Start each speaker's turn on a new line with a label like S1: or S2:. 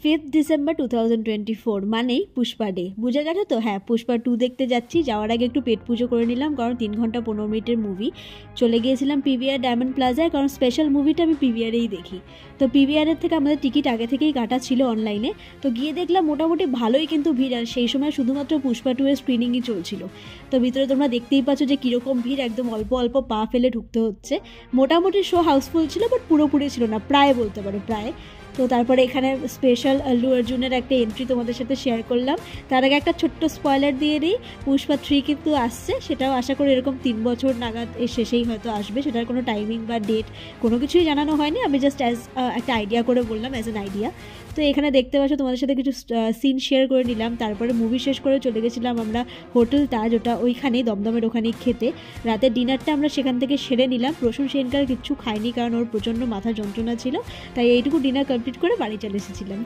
S1: 5th December 2024 মানেই Pushpa day. বুঝে গেছো তো? হ্যাঁ, পুষ্পা 2 দেখতে যাচ্ছি। যাওয়ার আগে একটু পেট পুজো করে নিলাম, কারণ 3 ঘন্টা 15 মিনিটের মুভি। চলে গিয়েছিলাম পিভিআর ডায়মন্ড প্লাজায়, কারণ স্পেশাল মুভিটা আমি পিভিআরেই দেখি। তো পিভিআরের থেকে আমাদের টিকিট আগে থেকেই কাটা ছিল অনলাইনে। তো গিয়ে দেখলাম মোটামুটি ভালোই কিন্তু ভিড়, আর সেই সময় শুধুমাত্র পুষ্পা 2 এর স্ক্রিনিংই চলছিল। তো ভিতরে তোমরা দেখতেই পাচ্ছ যে কীরকম ভিড়, একদম অল্প অল্প পা ফেলে ঢুকতে হচ্ছে। মোটামুটি শো হাউসফুল ছিল, বাট পুরোপুরি ছিল না, প্রায় বলতে পারো প্রায়। তো তারপরে এখানে স্পেশাল আল্লু অর্জুনের একটা এন্ট্রি তোমাদের সাথে শেয়ার করলাম। তার আগে একটা ছোট্ট স্পয়লার দিয়ে দিই, পুষ্পা 3 কিন্তু আসছে। সেটাও আশা করি এরকম 3 বছর নাগাদ এর শেষেই হয়তো আসবে। সেটার কোনো টাইমিং বা ডেট কোনো কিছুই জানানো হয়নি, আমি জাস্ট অ্যাজ একটা আইডিয়া করে বললাম, অ্যাজ অ্যান আইডিয়া। তো এখানে দেখতে পাচ্ছ, তোমাদের সাথে কিছু সিন শেয়ার করে নিলাম। তারপরে মুভি শেষ করে চলে গেছিলাম আমরা হোটেল তাজ, ওটা ওইখানেই দমদমের ওখানেই খেতে। রাতের ডিনারটা আমরা সেখান থেকে সেরে নিলাম। প্রসূন সেনকার কিচ্ছু খায়নি, কারণ ওর প্রচণ্ড মাথা যন্ত্রণা ছিল, তাই এইটুকু ডিনার কমপ্লিট করে বাড়ি চলে এসেছিলাম।